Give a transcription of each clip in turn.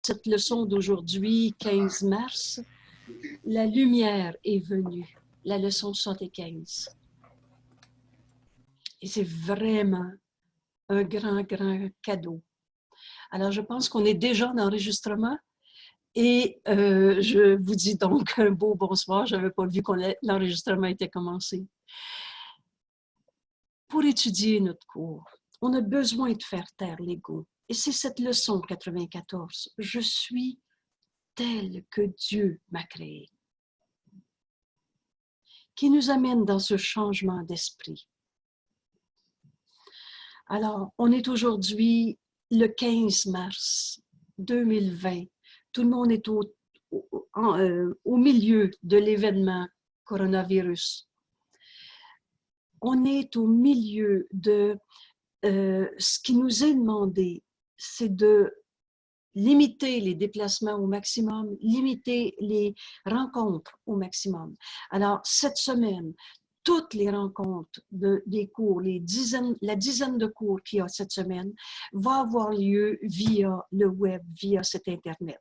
cette leçon d'aujourd'hui, 15 mars, la lumière est venue, la leçon 75. Et c'est vraiment un grand, grand cadeau. Alors, je pense qu'on est déjà en enregistrement et je vous dis donc un beau bonsoir. Je n'avais pas vu que l'enregistrement était commencé. Pour étudier notre cours, on a besoin de faire taire l'ego. Et c'est cette leçon 94. Je suis tel que Dieu m'a créé, qui nous amène dans ce changement d'esprit. Alors, on est aujourd'hui le 15 mars 2020. Tout le monde est au milieu de l'événement coronavirus. On est au milieu de ce qui nous est demandé, c'est de limiter les déplacements au maximum, limiter les rencontres au maximum. Alors, cette semaine, toutes les rencontres des cours, la dizaine de cours qu'il y a cette semaine, va avoir lieu via le web, via cet Internet.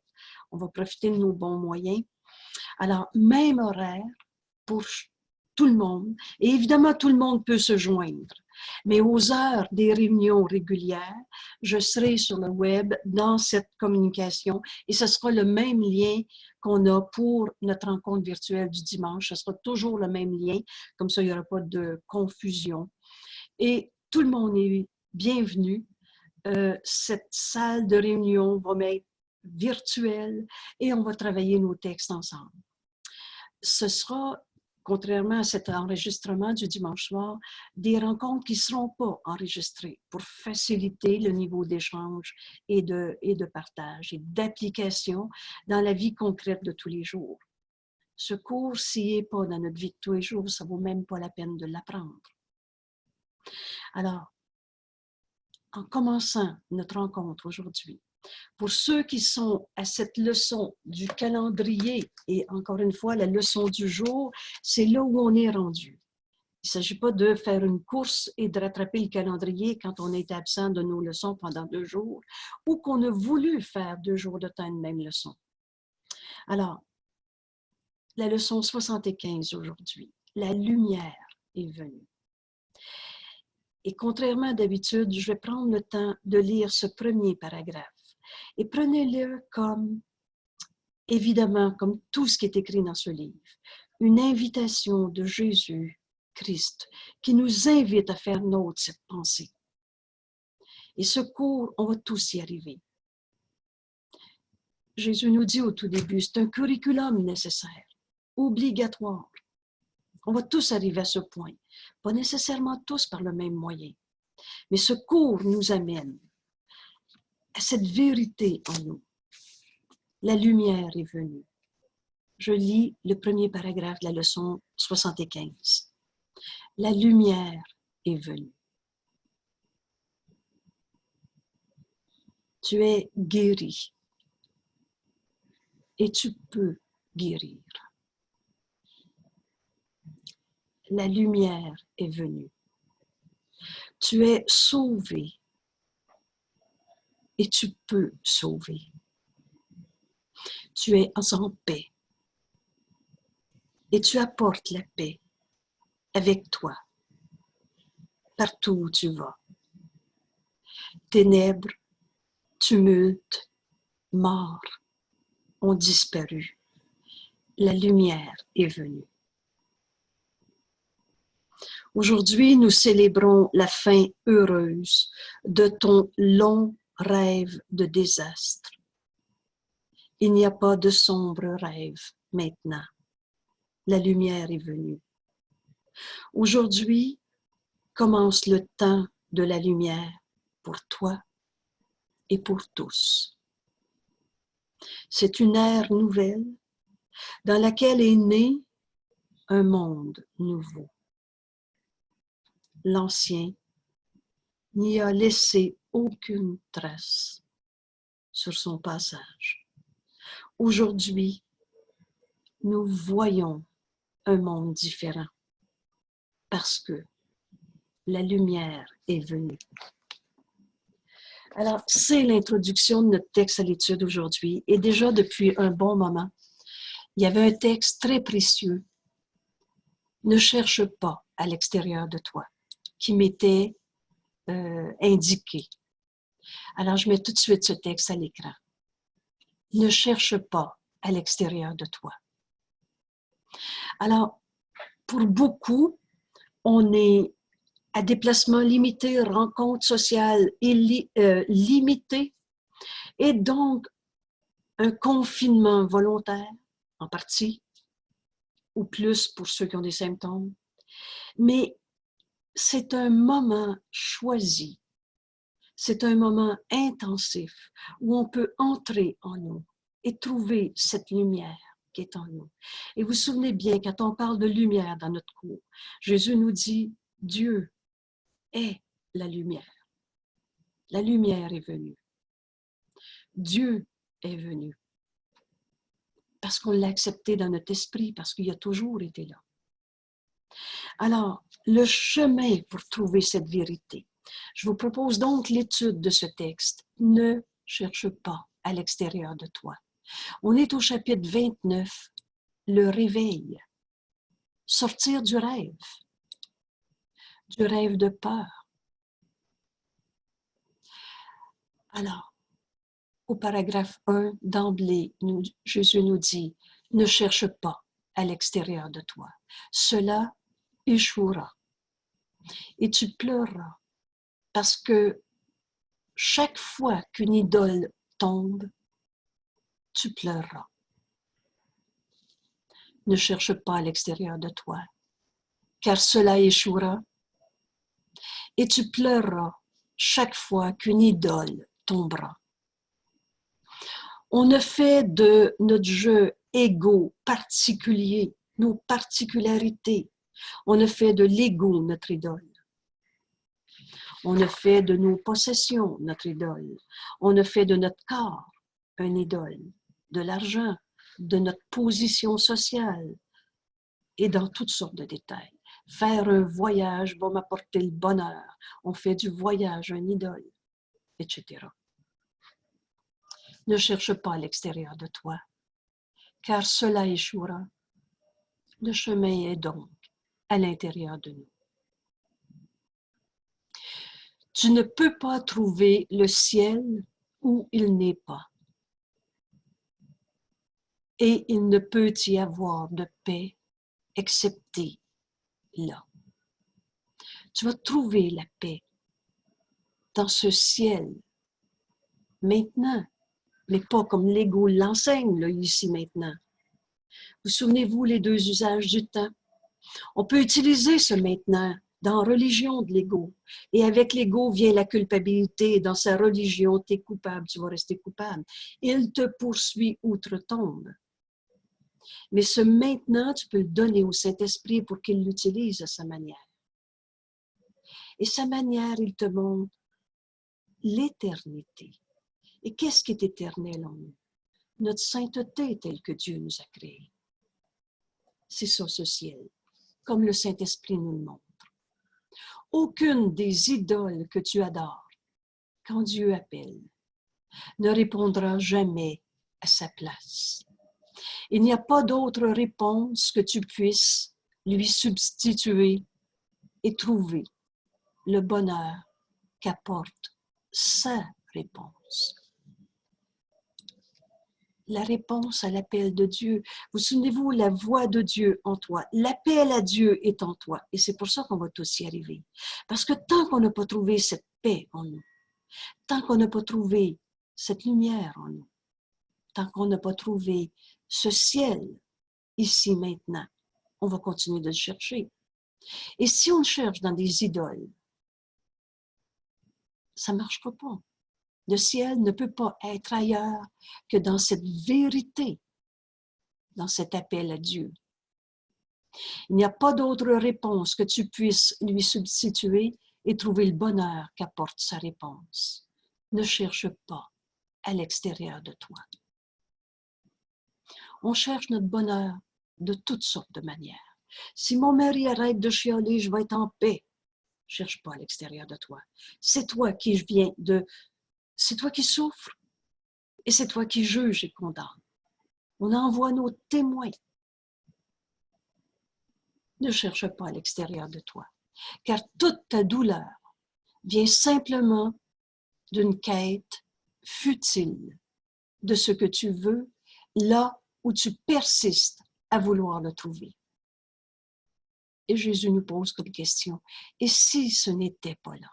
On va profiter de nos bons moyens. Alors, même horaire pour tout le monde. Et évidemment, tout le monde peut se joindre. Mais aux heures des réunions régulières, je serai sur le web dans cette communication et ce sera le même lien qu'on a pour notre rencontre virtuelle du dimanche. Ce sera toujours le même lien, comme ça il n'y aura pas de confusion. Et tout le monde est bienvenu. Cette salle de réunion va m'être virtuelle et on va travailler nos textes ensemble. Ce sera, contrairement à cet enregistrement du dimanche soir, des rencontres qui ne seront pas enregistrées pour faciliter le niveau d'échange et de partage et d'application dans la vie concrète de tous les jours. Ce cours, s'il n'est pas dans notre vie de tous les jours, ça ne vaut même pas la peine de l'apprendre. Alors, en commençant notre rencontre aujourd'hui, pour ceux qui sont à cette leçon du calendrier, et encore une fois, la leçon du jour, c'est là où on est rendu. Il ne s'agit pas de faire une course et de rattraper le calendrier quand on est absent de nos leçons pendant 2 jours ou qu'on a voulu faire 2 jours de temps une même leçon. Alors, la leçon 75 aujourd'hui, la lumière est venue. Et contrairement à d'habitude, je vais prendre le temps de lire ce premier paragraphe. Et prenez-le comme, évidemment, comme tout ce qui est écrit dans ce livre, une invitation de Jésus Christ qui nous invite à faire nôtre cette pensée. Et ce cours, on va tous y arriver. Jésus nous dit au tout début, c'est un curriculum nécessaire, obligatoire. On va tous arriver à ce point, pas nécessairement tous par le même moyen. Mais ce cours nous amène à cette vérité en nous. La lumière est venue. Je lis le premier paragraphe de la leçon 75. La lumière est venue. Tu es guéri et tu peux guérir. La lumière est venue. Tu es sauvé et tu peux sauver. Tu es en paix et tu apportes la paix avec toi partout où tu vas. Ténèbres, tumulte, mort ont disparu. La lumière est venue. Aujourd'hui, nous célébrons la fin heureuse de ton long rêve de désastre. Il n'y a pas de sombre rêve maintenant. La lumière est venue. Aujourd'hui, commence le temps de la lumière pour toi et pour tous. C'est une ère nouvelle dans laquelle est né un monde nouveau. L'ancien n'y a laissé aucune trace sur son passage. Aujourd'hui, nous voyons un monde différent parce que la lumière est venue. Alors, c'est l'introduction de notre texte à l'étude aujourd'hui. Et déjà depuis un bon moment, il y avait un texte très précieux. Ne cherche pas à l'extérieur de toi, qui m'était indiqué. Alors, je mets tout de suite ce texte à l'écran. Ne cherche pas à l'extérieur de toi. Alors, pour beaucoup, on est à déplacement limité, rencontres sociales limitées, et donc un confinement volontaire, en partie, ou plus pour ceux qui ont des symptômes. Mais c'est un moment choisi, c'est un moment intensif où on peut entrer en nous et trouver cette lumière qui est en nous. Et vous vous souvenez bien, quand on parle de lumière dans notre cours, Jésus nous dit, Dieu est la lumière. La lumière est venue. Dieu est venu. Parce qu'on l'a accepté dans notre esprit, parce qu'il a toujours été là. Alors, le chemin pour trouver cette vérité. Je vous propose donc l'étude de ce texte. Ne cherche pas à l'extérieur de toi. On est au chapitre 29, le réveil. Sortir du rêve de peur. Alors, au paragraphe 1, d'emblée, Jésus nous dit, ne cherche pas à l'extérieur de toi. Cela échouera. Et tu pleureras parce que chaque fois qu'une idole tombe, tu pleureras. Ne cherche pas à l'extérieur de toi, car cela échouera. Et tu pleureras chaque fois qu'une idole tombera. On a fait de notre jeu égaux particulier, nos particularités. On a fait de l'ego notre idole. On a fait de nos possessions notre idole. On a fait de notre corps un idole, de l'argent, de notre position sociale et dans toutes sortes de détails. Faire un voyage va m'apporter le bonheur. On fait du voyage un idole, etc. Ne cherche pas à l'extérieur de toi, car cela échouera. Le chemin est donc à l'intérieur de nous. Tu ne peux pas trouver le ciel où il n'est pas. Et il ne peut y avoir de paix excepté là. Tu vas trouver la paix dans ce ciel maintenant, mais pas comme l'ego l'enseigne là, ici maintenant. Vous souvenez-vous les deux usages du temps? On peut utiliser ce maintenant dans la religion de l'ego. Et avec l'ego vient la culpabilité. Dans sa religion, tu es coupable, tu vas rester coupable. Il te poursuit outre-tombe. Mais ce maintenant, tu peux le donner au Saint-Esprit pour qu'il l'utilise à sa manière. Et sa manière, il te montre l'éternité. Et qu'est-ce qui est éternel en nous? Notre sainteté telle que Dieu nous a créée. C'est ça, ce ciel, comme le Saint-Esprit nous le montre. Aucune des idoles que tu adores, quand Dieu appelle, ne répondra jamais à sa place. Il n'y a pas d'autre réponse que tu puisses lui substituer et trouver le bonheur qu'apporte sa réponse. La réponse à l'appel de Dieu. Vous souvenez-vous, la voix de Dieu en toi. L'appel à Dieu est en toi. Et c'est pour ça qu'on va tous y arriver. Parce que tant qu'on n'a pas trouvé cette paix en nous, tant qu'on n'a pas trouvé cette lumière en nous, tant qu'on n'a pas trouvé ce ciel ici maintenant, on va continuer de le chercher. Et si on le cherche dans des idoles, ça ne marchera pas. Le ciel ne peut pas être ailleurs que dans cette vérité, dans cet appel à Dieu. Il n'y a pas d'autre réponse que tu puisses lui substituer et trouver le bonheur qu'apporte sa réponse. Ne cherche pas à l'extérieur de toi. On cherche notre bonheur de toutes sortes de manières. Si mon mari arrête de chialer, je vais être en paix. Cherche pas à l'extérieur de toi. C'est toi qui viens de c'est toi qui souffres et c'est toi qui juges et condamnes. On envoie nos témoins. Ne cherche pas à l'extérieur de toi, car toute ta douleur vient simplement d'une quête futile de ce que tu veux, là où tu persistes à vouloir le trouver. Et Jésus nous pose comme question, et si ce n'était pas là?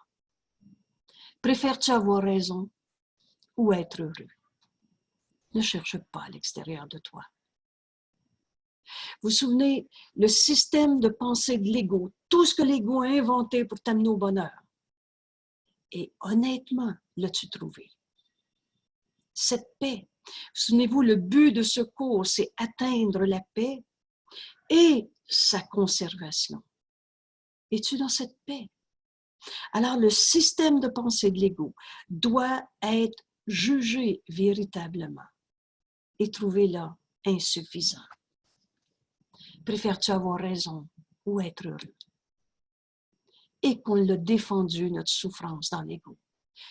Préfères-tu avoir raison ou être heureux? Ne cherche pas à l'extérieur de toi. Vous vous souvenez, le système de pensée de l'ego, tout ce que l'ego a inventé pour t'amener au bonheur. Et honnêtement, l'as-tu trouvé? Cette paix. Souvenez-vous, le but de ce cours, c'est atteindre la paix et sa conservation. Es-tu dans cette paix? Alors, le système de pensée de l'ego doit être jugé véritablement et trouvé là insuffisant. Préfères-tu avoir raison ou être heureux? Et qu'on l'a défendu, notre souffrance dans l'ego.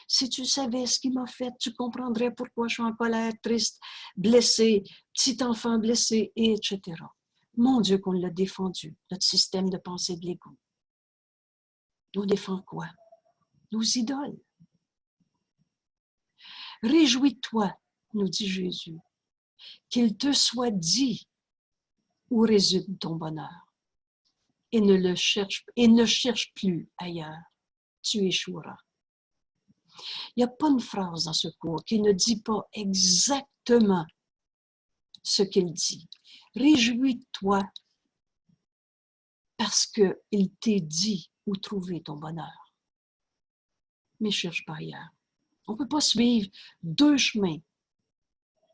Si tu savais ce qu'il m'a fait, tu comprendrais pourquoi je suis en colère, triste, blessé, petit enfant blessé, etc. Mon Dieu, qu'on l'a défendu, notre système de pensée de l'ego. On défend quoi? Nos idoles. Réjouis-toi, nous dit Jésus, qu'il te soit dit où réside ton bonheur. Et ne cherche plus ailleurs. Tu échoueras. Il n'y a pas une phrase dans ce cours qui ne dit pas exactement ce qu'il dit. Réjouis-toi parce qu'il t'est dit où trouver ton bonheur. Mais cherche pas ailleurs. On ne peut pas suivre deux chemins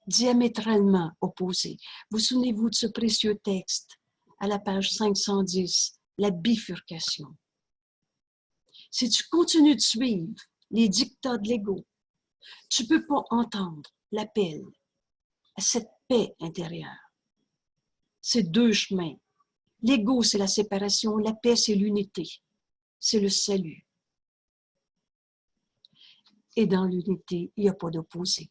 diamétralement opposés. Vous souvenez-vous de ce précieux texte à la page 510, la bifurcation. Si tu continues de suivre les dictats de l'ego, tu ne peux pas entendre l'appel à cette paix intérieure. C'est deux chemins. L'ego, c'est la séparation. La paix, c'est l'unité. C'est le salut. Et dans l'unité, il n'y a pas d'opposé.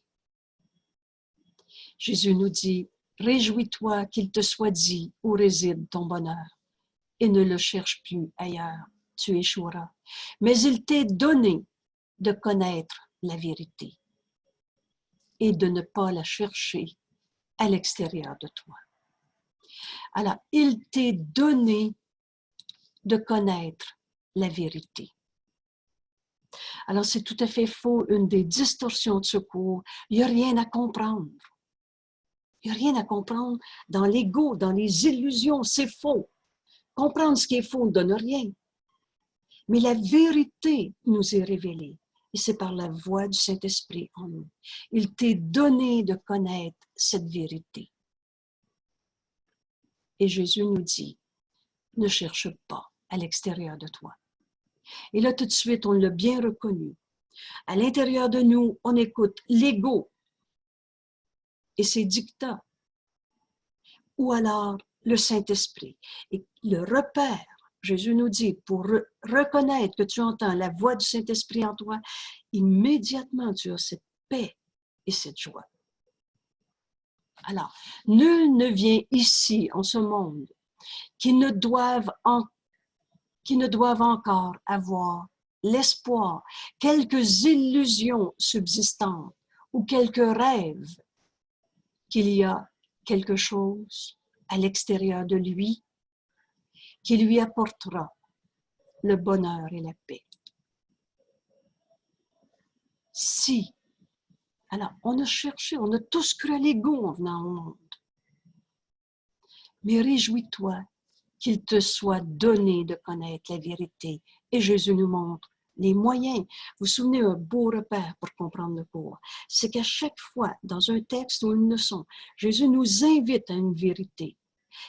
Jésus nous dit, réjouis-toi qu'il te soit dit où réside ton bonheur et ne le cherche plus ailleurs. Tu échoueras. Mais il t'est donné de connaître la vérité et de ne pas la chercher à l'extérieur de toi. Alors, il t'est donné de connaître la vérité. Alors, c'est tout à fait faux, une des distorsions de ce cours. Il n'y a rien à comprendre. Il n'y a rien à comprendre dans l'ego, dans les illusions, c'est faux. Comprendre ce qui est faux ne donne rien. Mais la vérité nous est révélée. Et c'est par la voix du Saint-Esprit en nous. Il t'est donné de connaître cette vérité. Et Jésus nous dit, ne cherche pas à l'extérieur de toi. Et là, tout de suite, on l'a bien reconnu. À l'intérieur de nous, on écoute l'ego et ses dictats. Ou alors le Saint-Esprit. Et le repère, Jésus nous dit, pour reconnaître que tu entends la voix du Saint-Esprit en toi, immédiatement tu as cette paix et cette joie. Alors, nul ne vient ici, en ce monde, qui ne doivent encore avoir l'espoir, quelques illusions subsistantes ou quelques rêves qu'il y a quelque chose à l'extérieur de lui qui lui apportera le bonheur et la paix. Si, alors on a cherché, on a tous cru à l'ego en venant au monde. Mais réjouis-toi qu'il te soit donné de connaître la vérité. Et Jésus nous montre les moyens. Vous vous souvenez, un beau repère pour comprendre le cours, c'est qu'à chaque fois, dans un texte ou une leçon, Jésus nous invite à une vérité,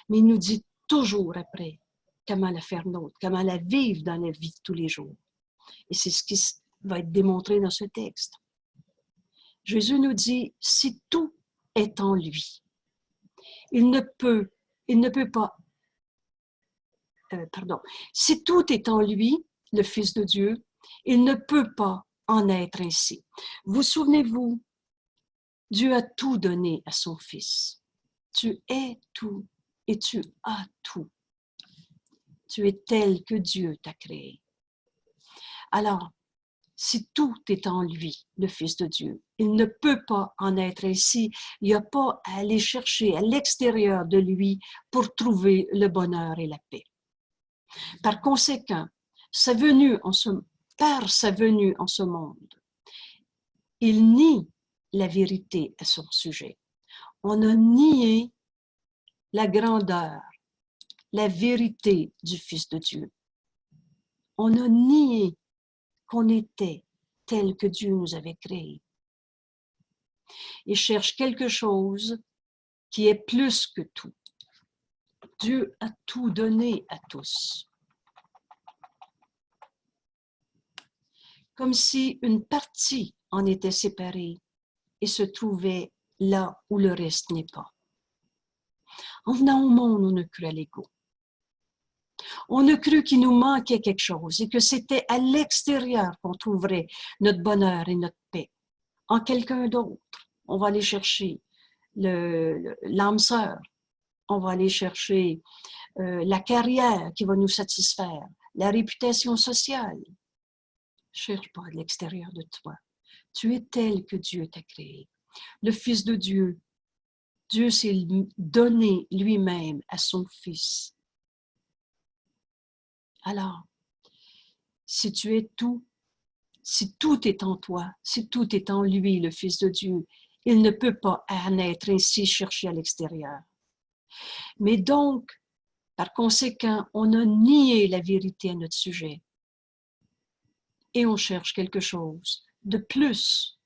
mais il nous dit toujours après comment la faire nôtre, comment la vivre dans la vie de tous les jours. Et c'est ce qui va être démontré dans ce texte. Jésus nous dit, si tout est en lui, il ne peut pas, si tout est en lui, le Fils de Dieu, il ne peut pas en être ainsi. Vous souvenez-vous, Dieu a tout donné à son Fils. Tu es tout et tu as tout. Tu es tel que Dieu t'a créé. Alors, si tout est en lui, le Fils de Dieu, il ne peut pas en être ainsi. Il n'y a pas à aller chercher à l'extérieur de lui pour trouver le bonheur et la paix. Par conséquent, par sa venue en ce monde, il nie la vérité à son sujet. On a nié la grandeur, la vérité du Fils de Dieu. On a nié qu'on était tel que Dieu nous avait créé. Il cherche quelque chose qui est plus que tout. Dieu a tout donné à tous. Comme si une partie en était séparée et se trouvait là où le reste n'est pas. En venant au monde, on a cru à l'ego. On a cru qu'il nous manquait quelque chose et que c'était à l'extérieur qu'on trouverait notre bonheur et notre paix. En quelqu'un d'autre, on va aller chercher l'âme sœur, on va aller chercher la carrière qui va nous satisfaire, la réputation sociale. Ne cherche pas à l'extérieur de toi. Tu es tel que Dieu t'a créé. Le Fils de Dieu, Dieu s'est donné lui-même à son Fils. Alors, si tu es tout, si tout est en toi, si tout est en lui, le Fils de Dieu, il ne peut pas en être ainsi cherché à l'extérieur. Mais donc, par conséquent, on a nié la vérité à notre sujet et on cherche quelque chose de plus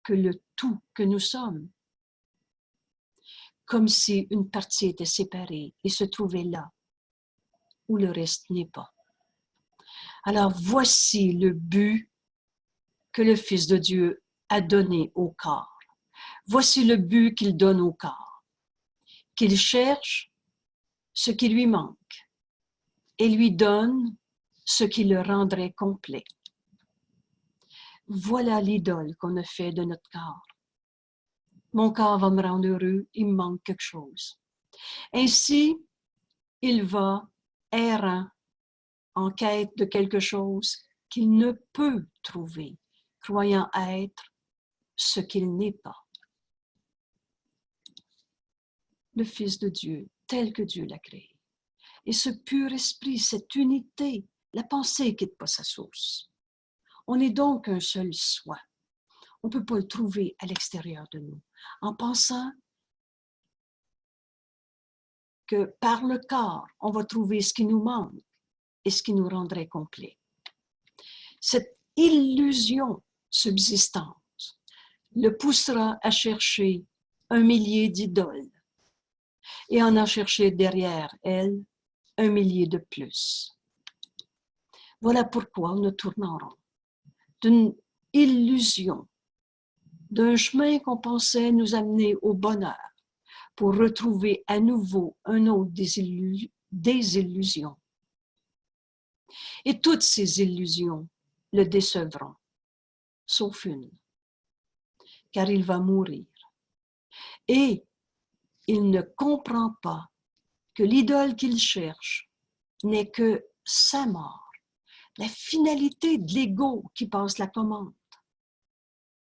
que le tout que nous sommes. Comme si une partie était séparée et se trouvait là où le reste n'est pas. Alors voici le but que le Fils de Dieu a donné au corps. Voici le but qu'il donne au corps. Qu'il cherche ce qui lui manque et lui donne ce qui le rendrait complet. Voilà l'idole qu'on a fait de notre corps. Mon corps va me rendre heureux, il me manque quelque chose. Ainsi, il va errant en quête de quelque chose qu'il ne peut trouver, croyant être ce qu'il n'est pas. Le Fils de Dieu, tel que Dieu l'a créé. Et ce pur esprit, cette unité, la pensée ne quitte pas sa source. On est donc un seul soi. On ne peut pas le trouver à l'extérieur de nous. En pensant que par le corps, on va trouver ce qui nous manque et ce qui nous rendrait complet. Cette illusion subsistante le poussera à chercher 1 millier d'idoles et en chercher derrière elle 1 millier de plus. Voilà pourquoi on tourne en rond. D'une illusion, d'un chemin qu'on pensait nous amener au bonheur pour retrouver à nouveau un autre désillusion. Et toutes ces illusions le décevront, sauf une, car il va mourir. Et il ne comprend pas que l'idole qu'il cherche n'est que sa mort, la finalité de l'ego qui passe la commande.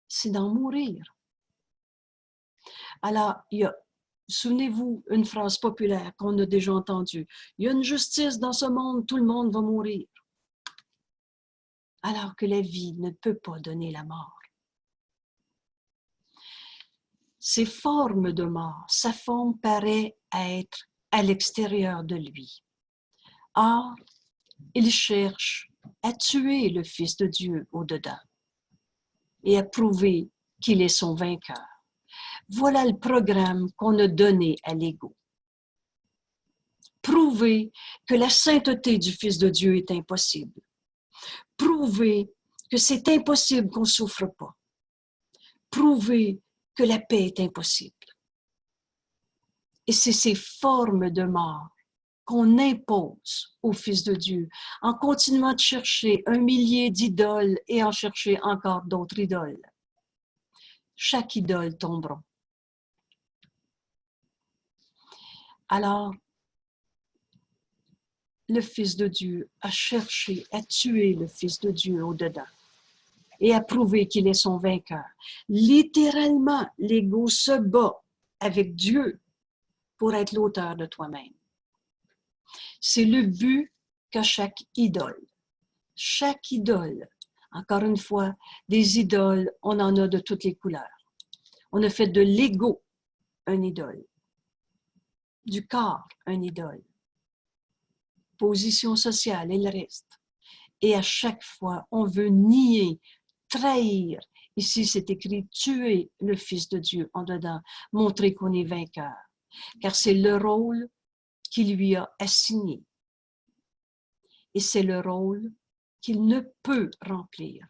C'est d'en mourir. Alors, souvenez-vous, une phrase populaire qu'on a déjà entendue. Il y a une justice dans ce monde, tout le monde va mourir. Alors que la vie ne peut pas donner la mort. Ces formes de mort, sa forme paraît être à l'extérieur de lui. Or, il cherche à tuer le Fils de Dieu au-dedans et à prouver qu'il est son vainqueur. Voilà le programme qu'on a donné à l'ego. Prouver que la sainteté du Fils de Dieu est impossible. Prouver que c'est impossible qu'on ne souffre pas. Prouver que la paix est impossible. Et c'est ces formes de mort qu'on impose au Fils de Dieu, en continuant de chercher un millier d'idoles et en chercher encore d'autres idoles. Chaque idole tombera. Alors, le Fils de Dieu a cherché à tuer le Fils de Dieu au-dedans et à prouver qu'il est son vainqueur. Littéralement, l'ego se bat avec Dieu pour être l'auteur de toi-même. C'est le but qu'a chaque idole. Chaque idole, encore une fois, des idoles, on en a de toutes les couleurs. On a fait de l'ego un idole, du corps un idole, position sociale et le reste. Et à chaque fois, on veut nier, trahir. Ici, c'est écrit tuer le Fils de Dieu en dedans, montrer qu'on est vainqueur. Car c'est le rôle qu'il lui a assigné. Et c'est le rôle qu'il ne peut remplir.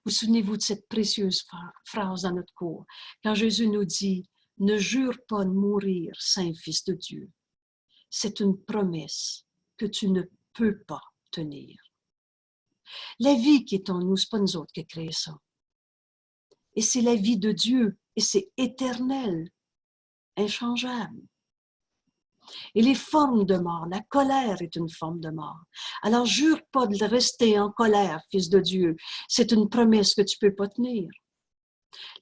Vous souvenez-vous de cette précieuse phrase dans notre cours, quand Jésus nous dit « Ne jure pas de mourir, Saint Fils de Dieu. C'est une promesse que tu ne peux pas tenir. » La vie qui est en nous, ce n'est pas nous autres qui avons créé ça. Et c'est la vie de Dieu, et c'est éternel, inchangeable. Et les formes de mort, la colère est une forme de mort. Alors, jure pas de rester en colère, Fils de Dieu. C'est une promesse que tu ne peux pas tenir.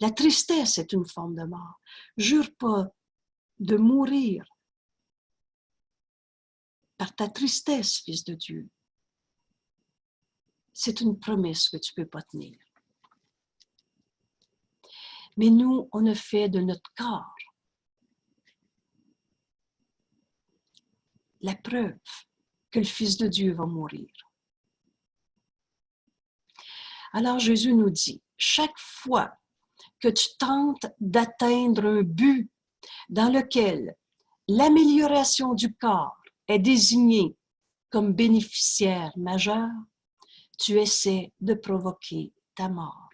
La tristesse est une forme de mort. Jure pas de mourir par ta tristesse, Fils de Dieu. C'est une promesse que tu ne peux pas tenir. Mais nous, on a fait de notre corps la preuve que le Fils de Dieu va mourir. Alors Jésus nous dit, chaque fois que tu tentes d'atteindre un but dans lequel l'amélioration du corps est désignée comme bénéficiaire majeur, tu essaies de provoquer ta mort.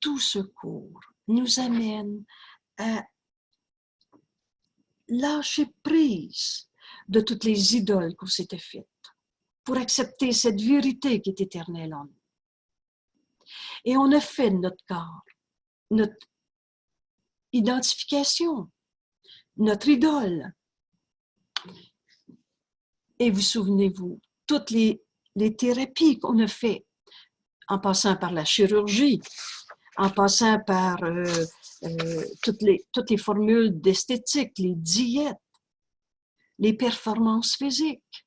Tout ce cours nous amène à lâcher prise de toutes les idoles qu'on s'était faites pour accepter cette vérité qui est éternelle en nous. Et on a fait de notre corps notre identification, notre idole. Et vous souvenez-vous, toutes les thérapies qu'on a faites, en passant par la chirurgie, en passant par toutes les formules d'esthétique, les diètes, les performances physiques,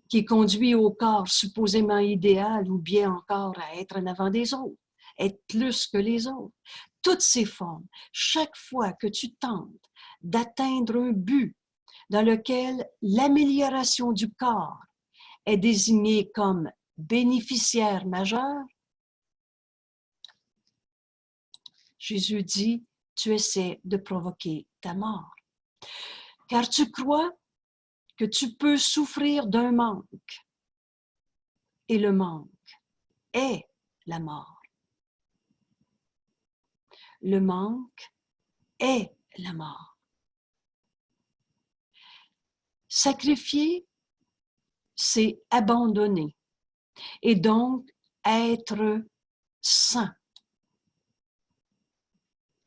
qui conduit au corps supposément idéal ou bien encore à être en avant des autres, être plus que les autres. Toutes ces formes, chaque fois que tu tentes d'atteindre un but dans lequel l'amélioration du corps est désignée comme bénéficiaire majeur, Jésus dit, tu essaies de provoquer ta mort. Car tu crois que tu peux souffrir d'un manque. Et le manque est la mort. Le manque est la mort. Sacrifier, c'est abandonner. Et donc, être saint.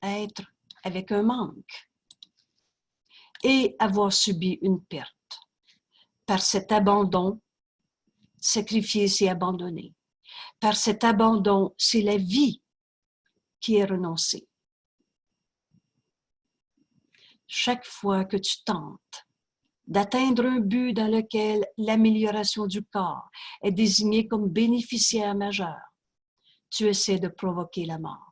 Être avec un manque. Et avoir subi une perte. Par cet abandon, sacrifier, c'est abandonner. Par cet abandon, c'est la vie qui est renoncée. Chaque fois que tu tentes d'atteindre un but dans lequel l'amélioration du corps est désignée comme bénéficiaire majeur, tu essaies de provoquer la mort.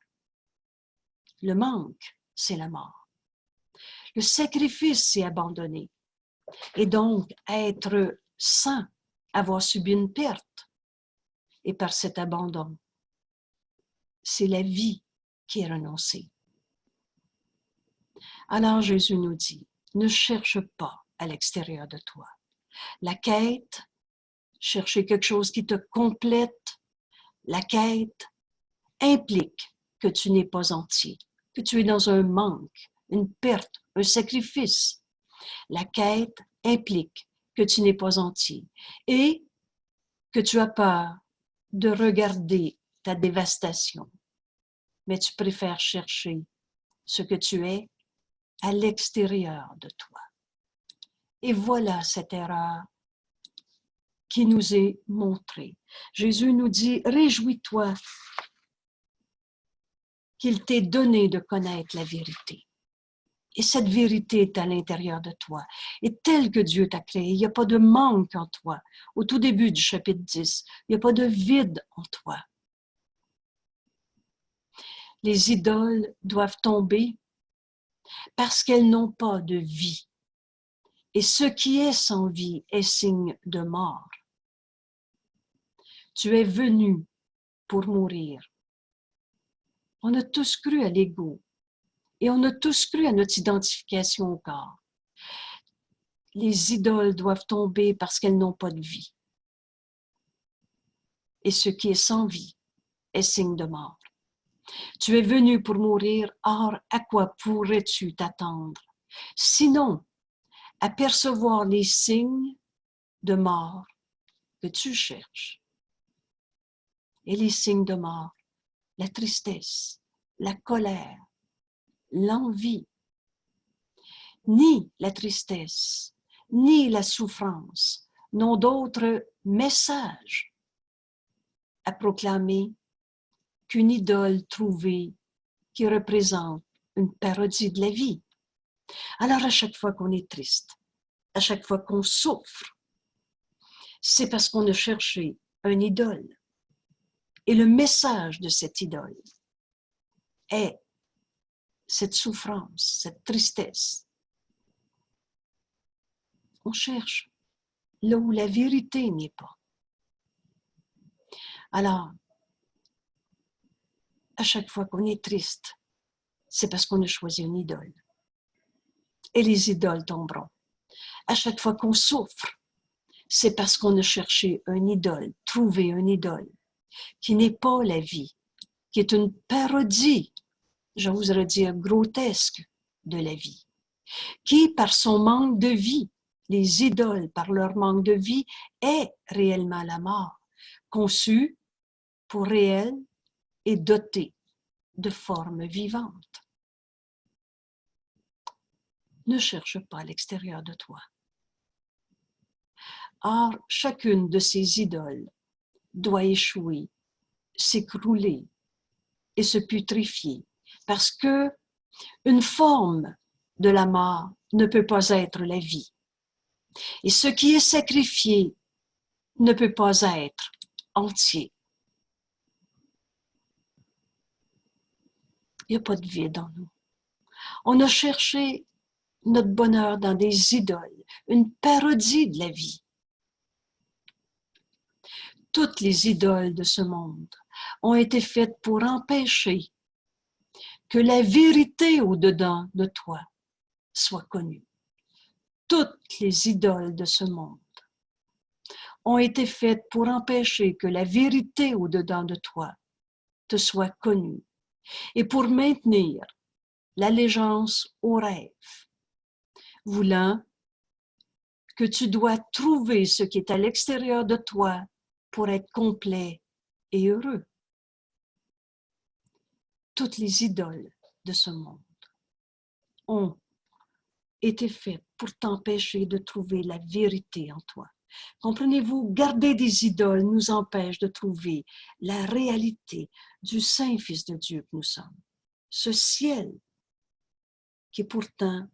Le manque, c'est la mort. Le sacrifice, c'est abandonner. Et donc, être sans avoir subi une perte. Et par cet abandon, c'est la vie qui est renoncée. Alors Jésus nous dit, ne cherche pas à l'extérieur de toi. La quête, chercher quelque chose qui te complète, la quête implique que tu n'es pas entier, que tu es dans un manque, une perte, un sacrifice. La quête implique que tu n'es pas entier et que tu as peur de regarder ta dévastation. Mais tu préfères chercher ce que tu es à l'extérieur de toi. Et voilà cette erreur qui nous est montrée. Jésus nous dit, réjouis-toi qu'il t'ait donné de connaître la vérité. Et cette vérité est à l'intérieur de toi. Et telle que Dieu t'a créé, il n'y a pas de manque en toi. Au tout début du chapitre 10, il n'y a pas de vide en toi. Les idoles doivent tomber parce qu'elles n'ont pas de vie. Et ce qui est sans vie est signe de mort. Tu es venu pour mourir. On a tous cru à l'ego et on a tous cru à notre identification au corps. Les idoles doivent tomber parce qu'elles n'ont pas de vie. Et ce qui est sans vie est signe de mort. Tu es venu pour mourir, or à quoi pourrais-tu t'attendre? Sinon, à percevoir les signes de mort que tu cherches. Et les signes de mort, la tristesse, la colère, l'envie, ni la tristesse, ni la souffrance n'ont d'autre message à proclamer qu'une idole trouvée qui représente une parodie de la vie. Alors à chaque fois qu'on est triste, à chaque fois qu'on souffre, c'est parce qu'on a cherché une idole. Et le message de cette idole est cette souffrance, cette tristesse. On cherche là où la vérité n'est pas. Alors, à chaque fois qu'on est triste, c'est parce qu'on a choisi une idole. Et les idoles tomberont. À chaque fois qu'on souffre, c'est parce qu'on a cherché une idole, trouvé une idole, qui n'est pas la vie, qui est une parodie, j'oserais dire grotesque, de la vie, qui, par son manque de vie, les idoles, par leur manque de vie, est réellement la mort, conçue pour réel et dotée de formes vivantes. Ne cherche pas à l'extérieur de toi. Or, chacune de ces idoles doit échouer, s'écrouler et se putréfier, parce que une forme de la mort ne peut pas être la vie. Et ce qui est sacrifié ne peut pas être entier. Il n'y a pas de vide en nous. On a cherché notre bonheur dans des idoles, une parodie de la vie. Toutes les idoles de ce monde ont été faites pour empêcher que la vérité au-dedans de toi soit connue. Toutes les idoles de ce monde ont été faites pour empêcher que la vérité au-dedans de toi te soit connue et pour maintenir l'allégeance au rêve, voulant que tu dois trouver ce qui est à l'extérieur de toi pour être complet et heureux. Toutes les idoles de ce monde ont été faites pour t'empêcher de trouver la vérité en toi. Comprenez-vous, garder des idoles nous empêche de trouver la réalité du Saint-Fils de Dieu que nous sommes. Ce ciel qui est pourtant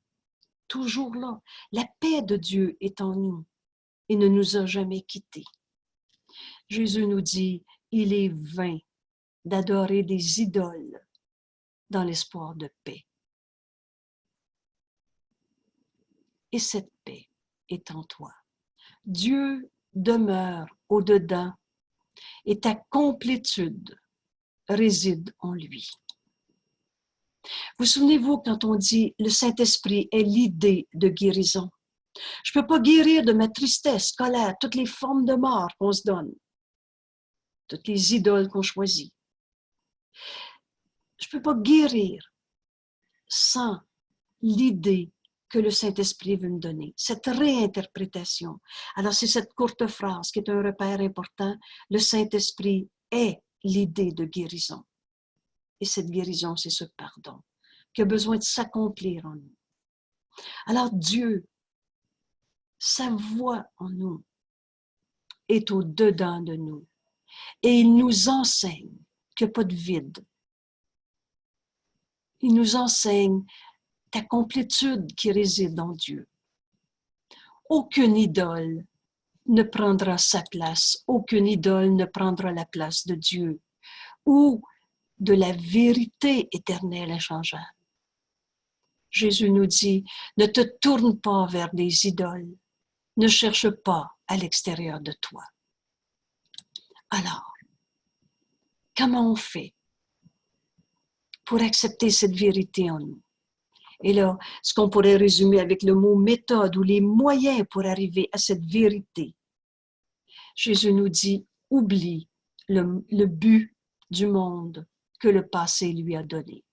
toujours là. La paix de Dieu est en nous et ne nous a jamais quittés. Jésus nous dit, il est vain d'adorer des idoles dans l'espoir de paix. Et cette paix est en toi. Dieu demeure au-dedans et ta complétude réside en lui. Vous souvenez-vous quand on dit le Saint-Esprit est l'idée de guérison? Je ne peux pas guérir de ma tristesse, colère, toutes les formes de mort qu'on se donne, toutes les idoles qu'on choisit. Je ne peux pas guérir sans l'idée que le Saint-Esprit veut me donner, cette réinterprétation. Alors, c'est cette courte phrase qui est un repère important. Le Saint-Esprit est l'idée de guérison. Et cette guérison, c'est ce pardon qui a besoin de s'accomplir en nous. Alors, Dieu, sa voix en nous est au-dedans de nous. Et il nous enseigne qu'il n'y a pas de vide. Il nous enseigne ta complétude qui réside en Dieu. Aucune idole ne prendra sa place, aucune idole ne prendra la place de Dieu ou de la vérité éternelle inchangeable. Jésus nous dit, ne te tourne pas vers des idoles, ne cherche pas à l'extérieur de toi. Alors, comment on fait pour accepter cette vérité en nous? Et là, ce qu'on pourrait résumer avec le mot méthode ou les moyens pour arriver à cette vérité. Jésus nous dit, oublie le but du monde que le passé lui a donné.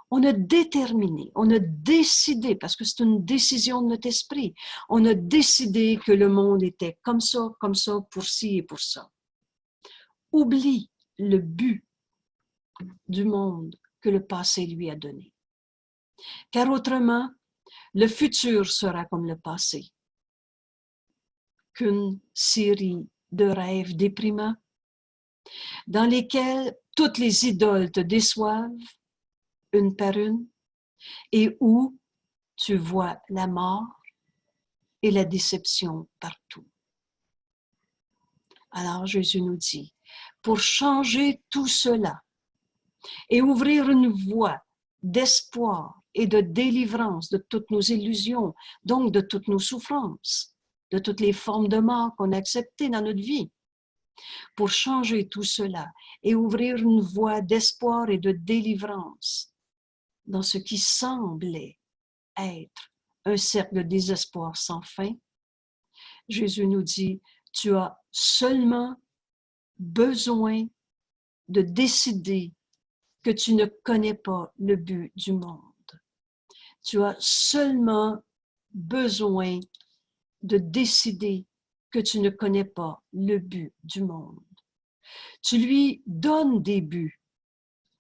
On a déterminé, on a décidé, parce que c'est une décision de notre esprit, on a décidé que le monde était comme ça, pour ci et pour ça. Oublie le but du monde que le passé lui a donné. Car autrement, le futur sera comme le passé, qu'une série de rêves déprimants dans lesquels toutes les idoles te déçoivent, une par une, et où tu vois la mort et la déception partout. Alors Jésus nous dit, pour changer tout cela et ouvrir une voie d'espoir et de délivrance de toutes nos illusions, donc de toutes nos souffrances, de toutes les formes de mort qu'on a acceptées dans notre vie, pour changer tout cela et ouvrir une voie d'espoir et de délivrance dans ce qui semblait être un cercle de désespoir sans fin, Jésus nous dit, tu as seulement besoin de décider que tu ne connais pas le but du monde. Tu as seulement besoin de décider que tu ne connais pas le but du monde. Tu lui donnes des buts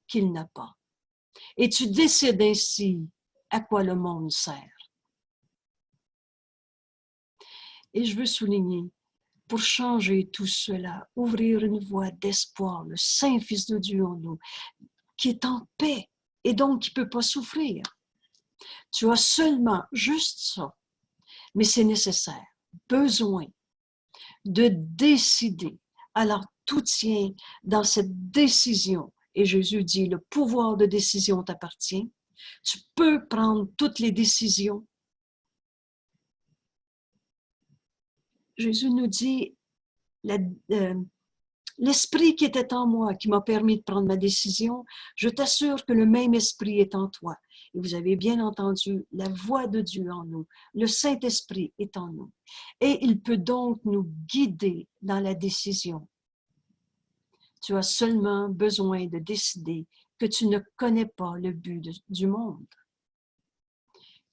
qu'il n'a pas. Et tu décides ainsi à quoi le monde sert. Et je veux souligner, pour changer tout cela, ouvrir une voie d'espoir, le Saint-Fils de Dieu en nous, qui est en paix et donc qui ne peut pas souffrir. Tu as seulement juste ça, mais c'est nécessaire, besoin de décider. Alors tout tient dans cette décision. Et Jésus dit, le pouvoir de décision t'appartient. Tu peux prendre toutes les décisions. Jésus nous dit, l'esprit qui était en moi, qui m'a permis de prendre ma décision, je t'assure que le même esprit est en toi. Et vous avez bien entendu la voix de Dieu en nous. Le Saint-Esprit est en nous. Et il peut donc nous guider dans la décision. Tu as seulement besoin de décider que tu ne connais pas le but du monde.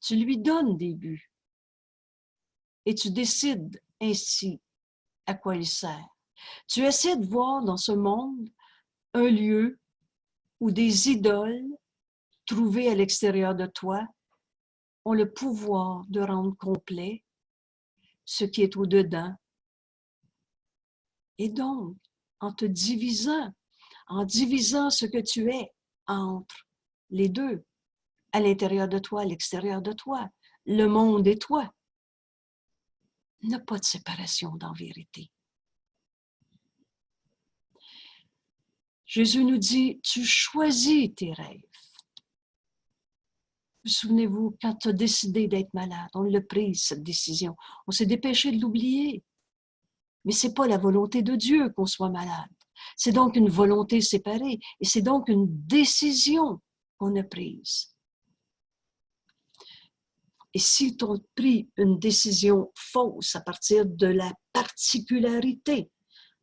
Tu lui donnes des buts et tu décides ainsi à quoi il sert. Tu essaies de voir dans ce monde un lieu où des idoles trouvées à l'extérieur de toi ont le pouvoir de rendre complet ce qui est au-dedans. Et donc, en te divisant, en divisant ce que tu es entre les deux, à l'intérieur de toi, à l'extérieur de toi, le monde et toi, il n'y a pas de séparation dans vérité. Jésus nous dit, tu choisis tes rêves. Vous souvenez-vous, quand tu as décidé d'être malade, on l'a prise, cette décision. On s'est dépêché de l'oublier. Mais ce n'est pas la volonté de Dieu qu'on soit malade. C'est donc une volonté séparée et c'est donc une décision qu'on a prise. Et si tu as pris une décision fausse à partir de la particularité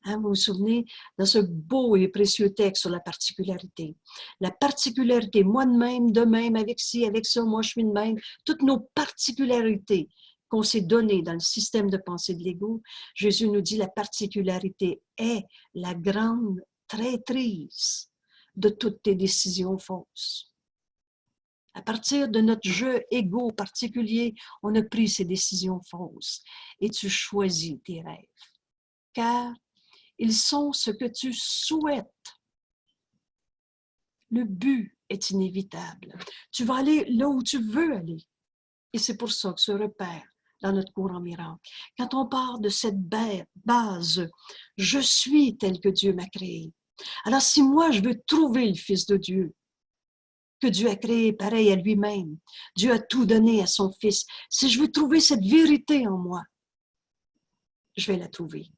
Hein, vous vous souvenez, dans ce beau et précieux texte sur la particularité. La particularité, moi de même, avec ci, avec ça, moi je suis de même. Toutes nos particularités qu'on s'est données dans le système de pensée de l'ego, Jésus nous dit la particularité est la grande traîtrise de toutes tes décisions fausses. À partir de notre jeu égo particulier, on a pris ces décisions fausses et tu choisis tes rêves. Car ils sont ce que tu souhaites. Le but est inévitable. Tu vas aller là où tu veux aller. Et c'est pour ça que ce repère dans notre cours en miracle. Quand on part de cette base, je suis tel que Dieu m'a créé. Alors si moi je veux trouver le Fils de Dieu, que Dieu a créé pareil à lui-même, Dieu a tout donné à son Fils. Si je veux trouver cette vérité en moi, je vais la trouver.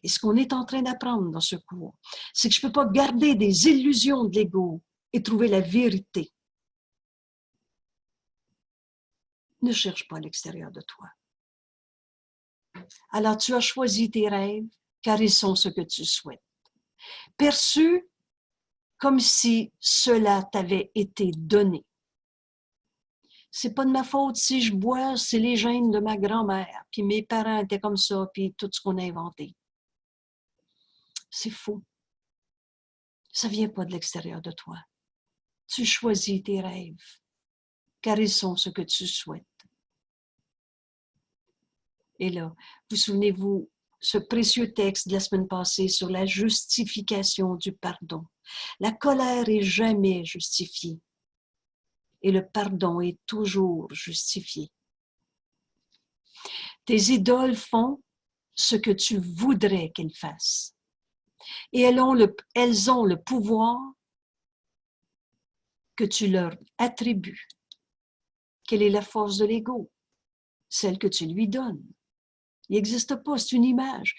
Et ce qu'on est en train d'apprendre dans ce cours, c'est que je ne peux pas garder des illusions de l'ego et trouver la vérité. Ne cherche pas à l'extérieur de toi. Alors tu as choisi tes rêves car ils sont ce que tu souhaites. Perçus comme si cela t'avait été donné. C'est pas de ma faute si je bois, c'est les gènes de ma grand-mère, puis mes parents étaient comme ça, puis tout ce qu'on a inventé. C'est faux. Ça vient pas de l'extérieur de toi. Tu choisis tes rêves, car ils sont ce que tu souhaites. Et là, vous souvenez-vous, ce précieux texte de la semaine passée sur la justification du pardon. La colère est jamais justifiée et le pardon est toujours justifié. Tes idoles font ce que tu voudrais qu'elles fassent. Et elles ont le pouvoir que tu leur attribues. Quelle est la force de l'ego? Celle que tu lui donnes. Il n'existe pas, c'est une image.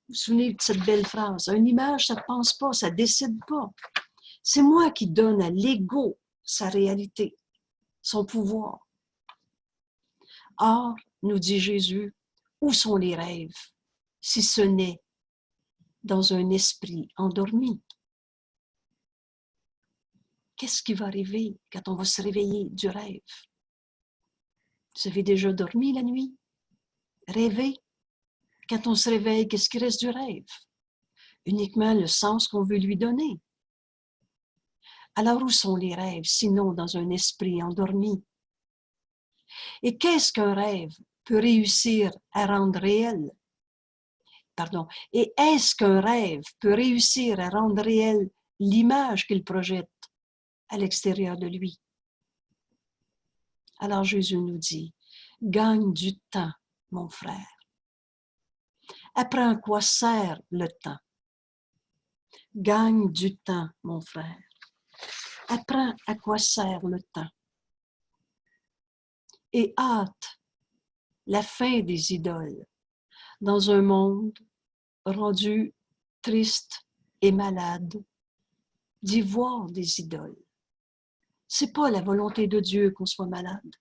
Vous vous souvenez de cette belle phrase? Une image, ça ne pense pas, ça ne décide pas. C'est moi qui donne à l'ego sa réalité, son pouvoir. Or, nous dit Jésus, où sont les rêves, si ce n'est dans un esprit endormi? Qu'est-ce qui va arriver quand on va se réveiller du rêve? Vous avez déjà dormi la nuit? Rêvé? Quand on se réveille, qu'est-ce qui reste du rêve? Uniquement le sens qu'on veut lui donner. Alors où sont les rêves, sinon dans un esprit endormi? Et qu'est-ce qu'un rêve peut réussir à rendre réel? Pardon. Et est-ce qu'un rêve peut réussir à rendre réelle l'image qu'il projette à l'extérieur de lui? Alors Jésus nous dit, gagne du temps, mon frère. Apprends à quoi sert le temps. Gagne du temps, mon frère. Apprends à quoi sert le temps. Et hâte la fin des idoles dans un monde rendu triste et malade d'y voir des idoles. C'est pas la volonté de Dieu qu'on soit malade.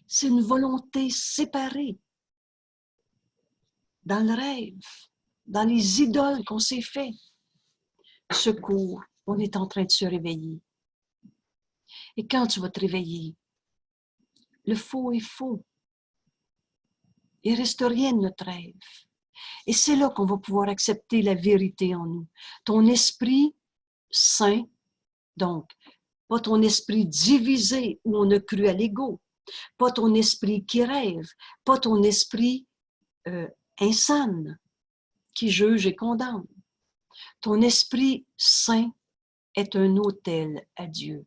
C'est une volonté séparée dans le rêve, dans les idoles qu'on s'est fait. Ce cours, on est en train de se réveiller. Et quand tu vas te réveiller, le faux est faux. Il ne reste rien de notre rêve. Et c'est là qu'on va pouvoir accepter la vérité en nous. Ton esprit saint, donc, pas ton esprit divisé où on a cru à l'ego, pas ton esprit qui rêve, pas ton esprit insane qui juge et condamne. Ton esprit saint est un autel à Dieu.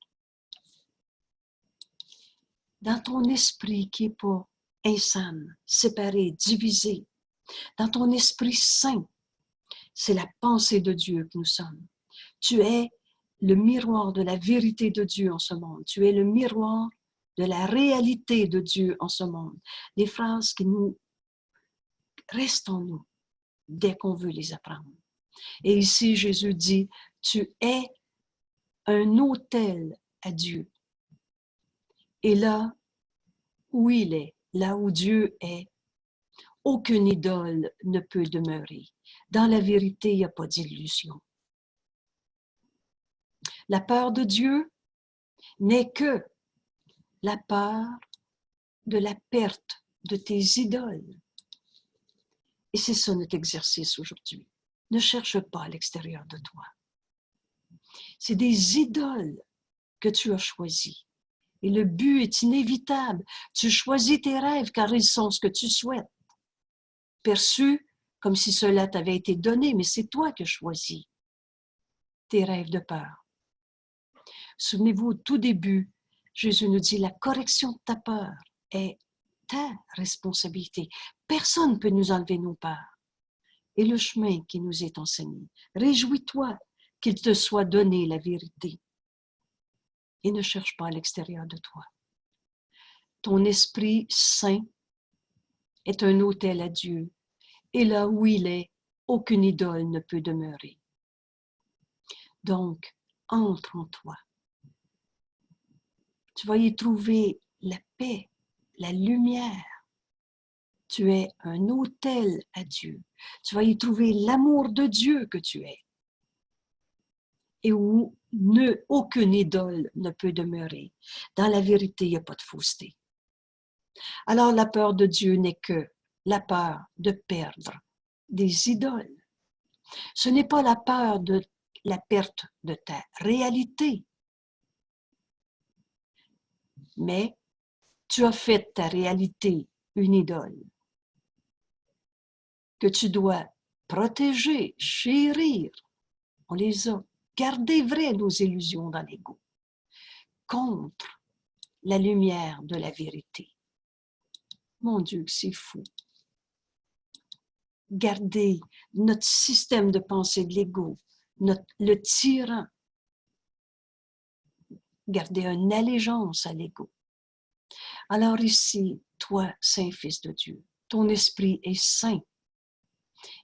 Dans ton esprit qui n'est pas insane, séparé, divisé, dans ton esprit saint, c'est la pensée de Dieu que nous sommes. Tu es le miroir de la vérité de Dieu en ce monde. Tu es le miroir de la réalité de Dieu en ce monde. Des phrases qui nous restent en nous dès qu'on veut les apprendre. Et ici, Jésus dit, tu es un autel à Dieu. Et là où il est, là où Dieu est, aucune idole ne peut demeurer. Dans la vérité, il n'y a pas d'illusion. La peur de Dieu n'est que la peur de la perte de tes idoles. Et c'est ça notre exercice aujourd'hui. Ne cherche pas à l'extérieur de toi. C'est des idoles que tu as choisies. Et le but est inévitable. Tu choisis tes rêves car ils sont ce que tu souhaites. Perçus comme si cela t'avait été donné, mais c'est toi qui as choisi tes rêves de peur. Souvenez-vous, au tout début, Jésus nous dit, la correction de ta peur est ta responsabilité. Personne ne peut nous enlever nos peurs. Et le chemin qui nous est enseigné. Réjouis-toi qu'il te soit donné la vérité. Et ne cherche pas à l'extérieur de toi. Ton Esprit Saint est un autel à Dieu. Et là où il est, aucune idole ne peut demeurer. Donc, entre en toi. Tu vas y trouver la paix, la lumière. Tu es un autel à Dieu. Tu vas y trouver l'amour de Dieu que tu es. Et où aucune idole ne peut demeurer. Dans la vérité, il n'y a pas de fausseté. Alors la peur de Dieu n'est que la peur de perdre des idoles. Ce n'est pas la peur de la perte de ta réalité. Mais tu as fait de ta réalité une idole que tu dois protéger, chérir. On les a. Gardez vraies nos illusions dans l'ego contre la lumière de la vérité. Mon Dieu, c'est fou. Gardez notre système de pensée de l'ego, le tyran. Gardez une allégeance à l'ego. Alors ici, toi, Saint-Fils de Dieu, ton esprit est saint.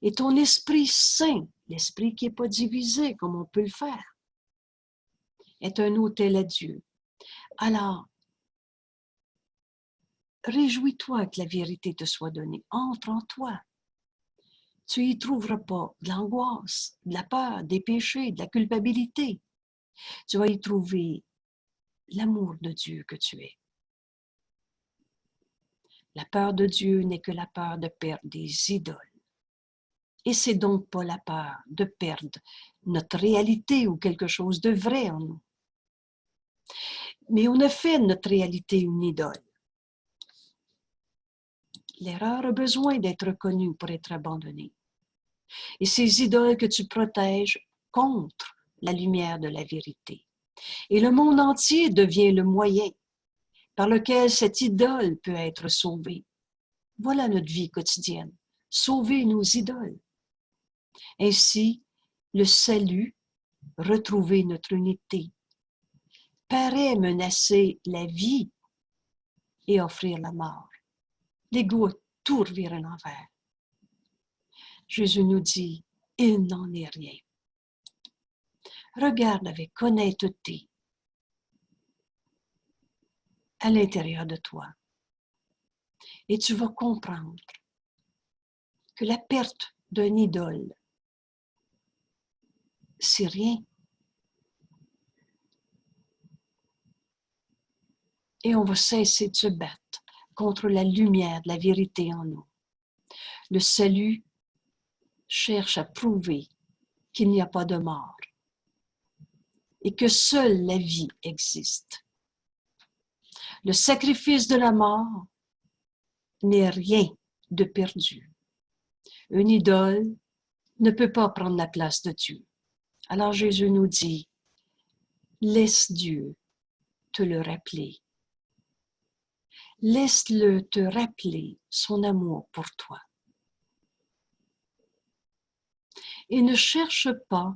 Et ton esprit saint, l'esprit qui n'est pas divisé comme on peut le faire, est un autel à Dieu. Alors, réjouis-toi que la vérité te soit donnée. Entre en toi. Tu n'y trouveras pas de l'angoisse, de la peur, des péchés, de la culpabilité. Tu vas y trouver l'amour de Dieu que tu es. La peur de Dieu n'est que la peur de perdre des idoles. Et c'est donc pas la peur de perdre notre réalité ou quelque chose de vrai en nous. Mais on a fait de notre réalité une idole. L'erreur a besoin d'être reconnue pour être abandonnée. Et ces idoles que tu protèges contre la lumière de la vérité. Et le monde entier devient le moyen par lequel cette idole peut être sauvée. Voilà notre vie quotidienne. Sauver nos idoles. Ainsi, le salut, retrouver notre unité, paraît menacer la vie et offrir la mort. L'ego a tout reviré à l'envers. Jésus nous dit, il n'en est rien. Regarde avec honnêteté à l'intérieur de toi et tu vas comprendre que la perte d'un idole, c'est rien. Et on va cesser de se battre contre la lumière de la vérité en nous. Le salut cherche à prouver qu'il n'y a pas de mort et que seule la vie existe. Le sacrifice de la mort n'est rien de perdu. Une idole ne peut pas prendre la place de Dieu. Alors Jésus nous dit, laisse Dieu te le rappeler. Laisse-le te rappeler son amour pour toi. Et ne cherche pas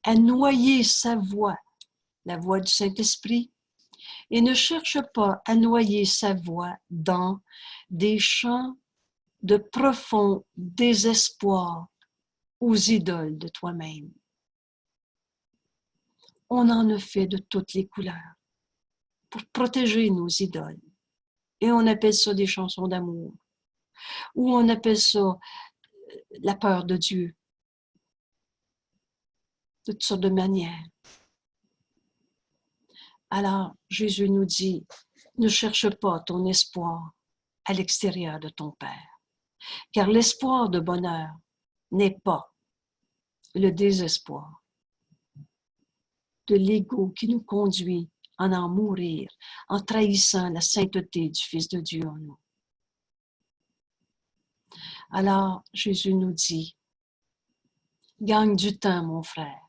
à noyer sa voix, la voix du Saint-Esprit, et ne cherche pas à noyer sa voix dans des chants de profond désespoir aux idoles de toi-même. On en a fait de toutes les couleurs pour protéger nos idoles. Et on appelle ça des chansons d'amour. ou on appelle ça la peur de Dieu, de toutes sortes de manières. Alors, Jésus nous dit, ne cherche pas ton espoir à l'extérieur de ton Père, car l'espoir de bonheur n'est pas le désespoir de l'ego qui nous conduit à en mourir, en trahissant la sainteté du Fils de Dieu en nous. Alors, Jésus nous dit, gagne du temps, mon frère.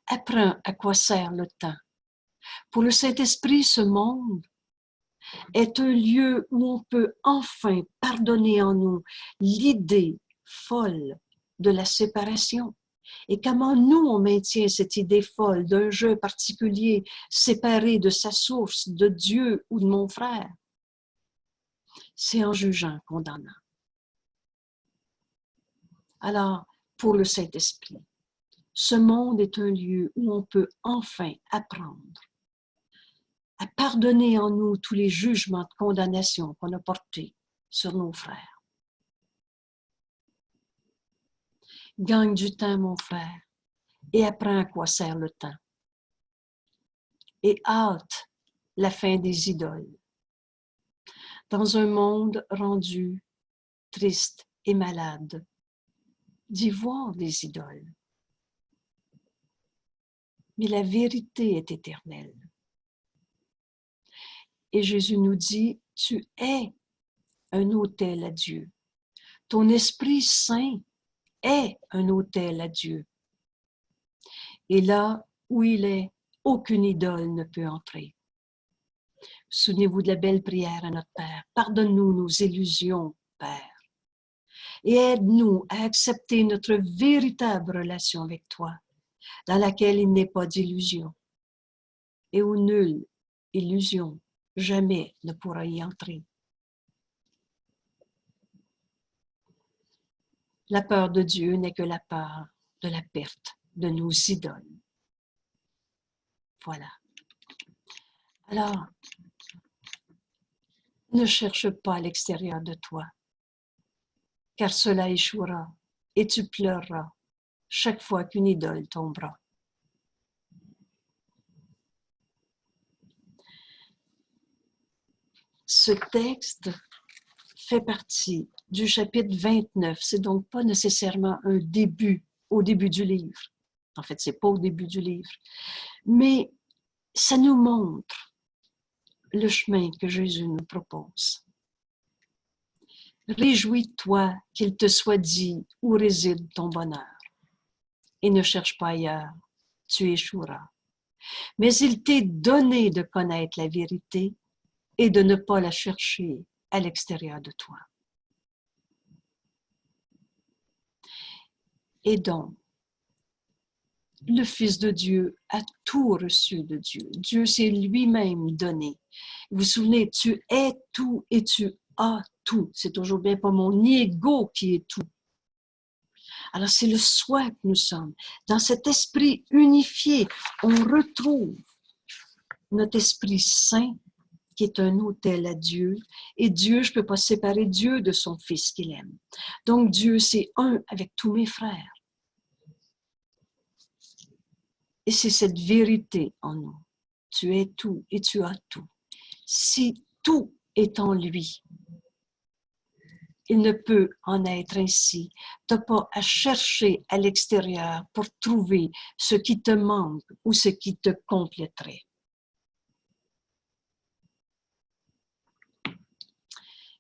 Apprends à quoi sert le temps. Pour le Saint-Esprit, ce monde est un lieu où on peut enfin pardonner en nous l'idée folle de la séparation. Et comment nous, on maintient cette idée folle d'un jeu particulier séparé de sa source, de Dieu ou de mon frère? C'est en jugeant, condamnant. Alors, pour le Saint-Esprit, ce monde est un lieu où on peut enfin apprendre à pardonner en nous tous les jugements de condamnation qu'on a portés sur nos frères. Gagne du temps, mon frère, et apprends à quoi sert le temps. Et hâte la fin des idoles. Dans un monde rendu triste et malade, d'y voir des idoles. Mais la vérité est éternelle. Et Jésus nous dit, tu es un autel à Dieu. Ton Esprit Saint est un autel à Dieu. Et là où il est, aucune idole ne peut entrer. Souvenez-vous de la belle prière à notre Père. Pardonne-nous nos illusions, Père, et aide-nous à accepter notre véritable relation avec toi, dans laquelle il n'est pas d'illusion, et où nulle illusion jamais ne pourra y entrer. La peur de Dieu n'est que la peur de la perte de nos idoles. Voilà. Alors, ne cherche pas à l'extérieur de toi, car cela échouera et tu pleureras chaque fois qu'une idole tombera. Ce texte fait partie du chapitre 29. C'est donc pas nécessairement un début, au début du livre. En fait, c'est pas au début du livre. Mais ça nous montre le chemin que Jésus nous propose. Réjouis-toi qu'il te soit dit où réside ton bonheur. Et ne cherche pas ailleurs, tu échoueras. Mais il t'est donné de connaître la vérité et de ne pas la chercher à l'extérieur de toi. Et donc, le Fils de Dieu a tout reçu de Dieu. Dieu s'est lui-même donné. Vous vous souvenez, tu es tout et tu as tout. C'est toujours bien pas mon ego qui est tout. Alors, c'est le soi que nous sommes. Dans cet esprit unifié, on retrouve notre Esprit Saint, qui est un autel à Dieu. Et Dieu, je ne peux pas séparer Dieu de son Fils qu'il aime. Donc, Dieu, c'est un avec tous mes frères. Et c'est cette vérité en nous. Tu es tout et tu as tout. Si tout est en lui, il ne peut en être ainsi. Tu n'as pas à chercher à l'extérieur pour trouver ce qui te manque ou ce qui te compléterait.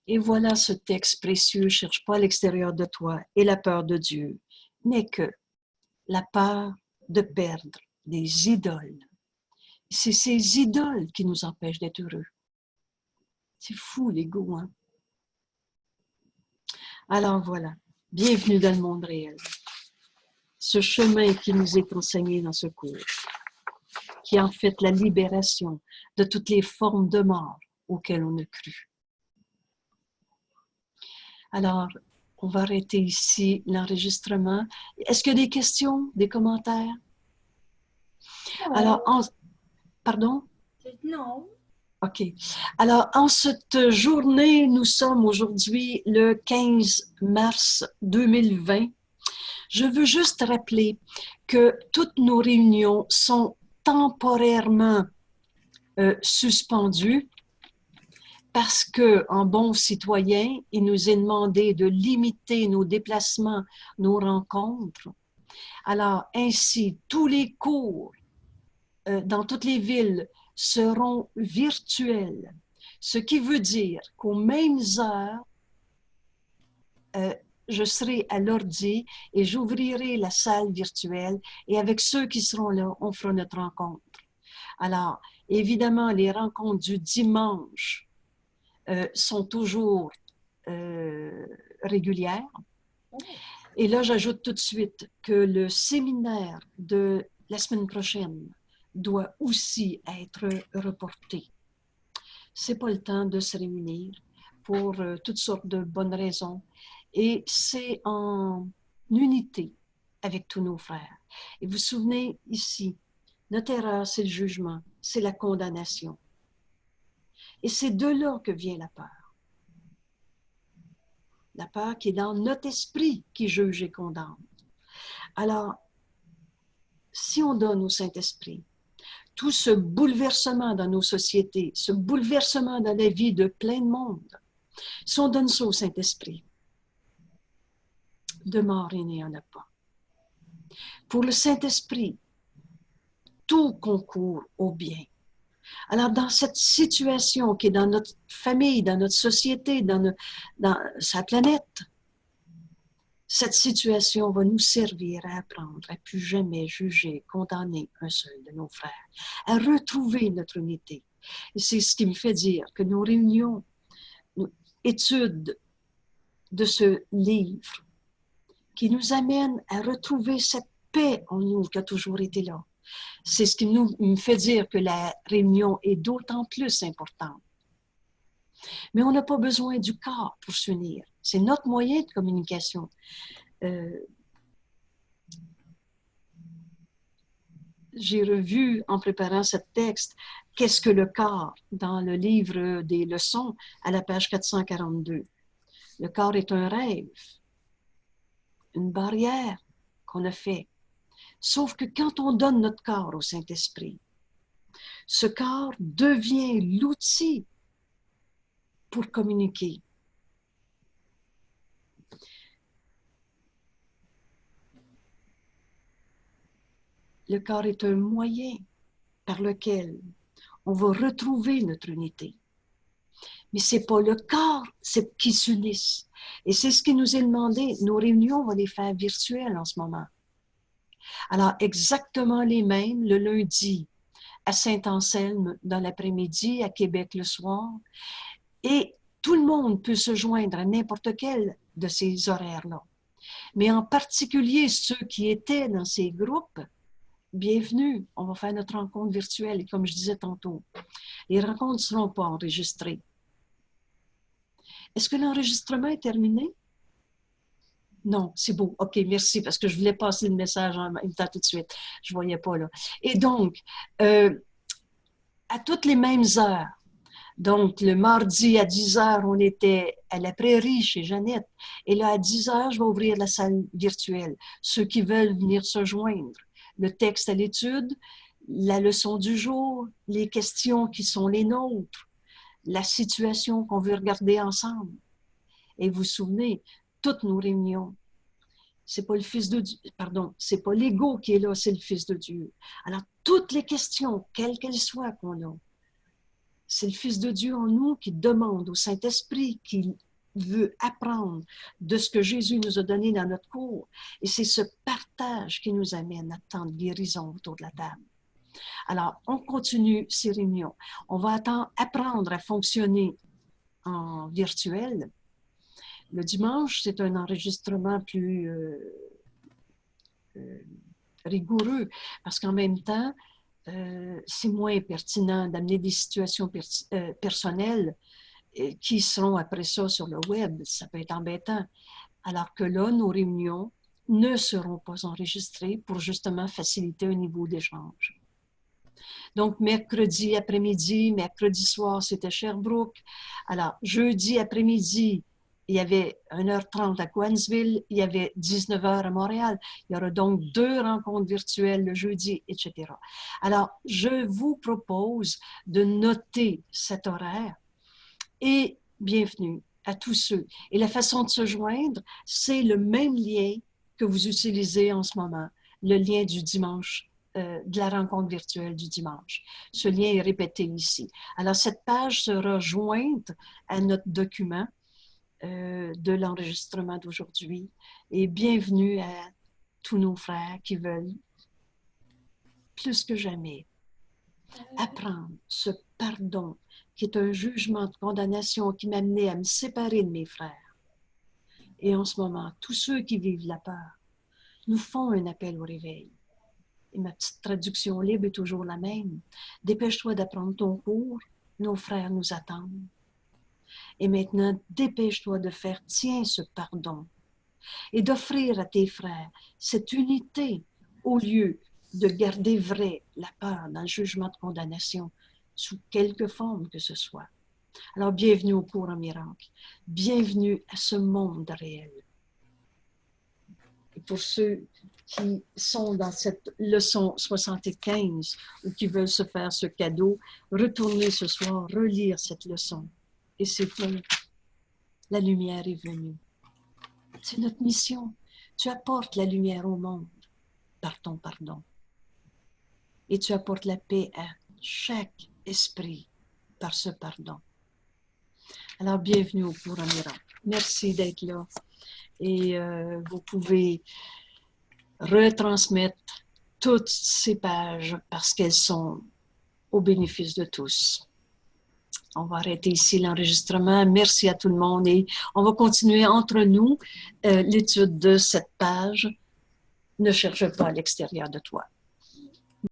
Et voilà ce texte précieux, cherche pas à l'extérieur de toi. Et la peur de Dieu n'est que la peur de perdre des idoles. C'est ces idoles qui nous empêchent d'être heureux. C'est fou l'ego, hein? Alors voilà, bienvenue dans le monde réel. Ce chemin qui nous est enseigné dans ce cours, qui est en fait la libération de toutes les formes de mort auxquelles on a cru. Alors, on va arrêter ici l'enregistrement. Est-ce qu'il y a des questions, des commentaires? Non. Alors, pardon? Non. OK. Alors, en cette journée, nous sommes aujourd'hui le 15 mars 2020. Je veux juste rappeler que toutes nos réunions sont temporairement suspendues parce que, en bon citoyen, il nous est demandé de limiter nos déplacements, nos rencontres. Alors, ainsi, tous les cours dans toutes les villes seront virtuels, ce qui veut dire qu'aux mêmes heures, je serai à l'ordi et j'ouvrirai la salle virtuelle et avec ceux qui seront là, on fera notre rencontre. Alors, évidemment, les rencontres du dimanche sont toujours régulières. Et là, j'ajoute tout de suite que le séminaire de la semaine prochaine doit aussi être reporté. C'est pas le temps de se réunir pour toutes sortes de bonnes raisons. Et c'est en unité avec tous nos frères. Et vous vous souvenez ici, notre erreur, c'est le jugement, c'est la condamnation. Et c'est de là que vient la peur. La peur qui est dans notre esprit qui juge et condamne. Alors, si on donne au Saint-Esprit tout ce bouleversement dans nos sociétés, ce bouleversement dans la vie de plein de monde, si on donne ça au Saint-Esprit, de mort, il n'y en a pas. Pour le Saint-Esprit, tout concourt au bien. Alors, dans cette situation qui est dans notre famille, dans notre société, dans sa planète, cette situation va nous servir à apprendre à plus jamais juger, condamner un seul de nos frères, à retrouver notre unité. Et c'est ce qui me fait dire que nos réunions, nos études de ce livre, qui nous amènent à retrouver cette paix en nous qui a toujours été là. C'est ce qui me fait dire que la réunion est d'autant plus importante. Mais on n'a pas besoin du corps pour s'unir. C'est notre moyen de communication. J'ai revu en préparant ce texte qu'est-ce que le corps dans le livre des leçons à la page 442. Le corps est un rêve, une barrière qu'on a fait. Sauf que quand on donne notre corps au Saint-Esprit, ce corps devient l'outil pour communiquer. Le corps est un moyen par lequel on va retrouver notre unité. Mais ce n'est pas le corps qui s'unisse. Et c'est ce qui nous est demandé. Nos réunions, on va les faire virtuelles en ce moment. Alors, exactement les mêmes le lundi à Saint-Anselme dans l'après-midi, à Québec le soir. Et tout le monde peut se joindre à n'importe quel de ces horaires-là. Mais en particulier ceux qui étaient dans ces groupes, bienvenue, on va faire notre rencontre virtuelle. Et comme je disais tantôt, les rencontres ne seront pas enregistrées. Est-ce que l'enregistrement est terminé? Non, c'est beau. OK, merci, parce que je voulais passer le message en même temps tout de suite. Je ne voyais pas là. Et donc, à toutes les mêmes heures, donc le mardi à 10 heures, on était à la prairie chez Jeannette. Et là, à 10 heures, je vais ouvrir la salle virtuelle. Ceux qui veulent venir se joindre. Le texte à l'étude, la leçon du jour, les questions qui sont les nôtres, la situation qu'on veut regarder ensemble. Et vous vous souvenez, toutes nos réunions, c'est pas le Fils de Dieu, pardon, c'est pas l'ego qui est là, c'est le Fils de Dieu. Alors, toutes les questions, quelles qu'elles soient qu'on a, c'est le Fils de Dieu en nous qui demande au Saint-Esprit, qui veut apprendre de ce que Jésus nous a donné dans notre cours. Et c'est ce partage qui nous amène à tant de guérison autour de la table. Alors, on continue ces réunions. On va apprendre à fonctionner en virtuel. Le dimanche, c'est un enregistrement plus rigoureux parce qu'en même temps, c'est moins pertinent d'amener des situations personnelles qui seront après ça sur le web. Ça peut être embêtant. Alors que là, nos réunions ne seront pas enregistrées pour justement faciliter un niveau d'échange. Donc, mercredi après-midi, mercredi soir, c'était Sherbrooke. Alors, jeudi après-midi, il y avait 1h30 à Cowansville, il y avait 19h à Montréal. Il y aura donc 2 rencontres virtuelles le jeudi, etc. Alors, je vous propose de noter cet horaire et bienvenue à tous ceux. Et la façon de se joindre, c'est le même lien que vous utilisez en ce moment, le lien du dimanche, de la rencontre virtuelle du dimanche. Ce lien est répété ici. Alors, cette page sera jointe à notre document de l'enregistrement d'aujourd'hui. Et bienvenue à tous nos frères qui veulent, plus que jamais, apprendre ce pardon qui est un jugement de condamnation qui m'amenait à me séparer de mes frères. Et en ce moment, tous ceux qui vivent la peur nous font un appel au réveil. Et ma petite traduction libre est toujours la même. Dépêche-toi d'apprendre ton cours, nos frères nous attendent. Et maintenant, dépêche-toi de faire tien ce pardon et d'offrir à tes frères cette unité au lieu de garder vrai la peur dans le jugement de condamnation sous quelque forme que ce soit. Alors, bienvenue au cours en miracle. Bienvenue à ce monde réel. Et pour ceux qui sont dans cette leçon 75 ou qui veulent se faire ce cadeau, retournez ce soir, relire cette leçon. Et c'est tout. La lumière est venue. C'est notre mission. Tu apportes la lumière au monde par ton pardon. Et tu apportes la paix à chaque esprit par ce pardon. Alors, bienvenue au cours en miracle. Merci d'être là. Et vous pouvez retransmettre toutes ces pages parce qu'elles sont au bénéfice de tous. On va arrêter ici l'enregistrement. Merci à tout le monde et on va continuer entre nous l'étude de cette page. Ne cherche pas à l'extérieur de toi.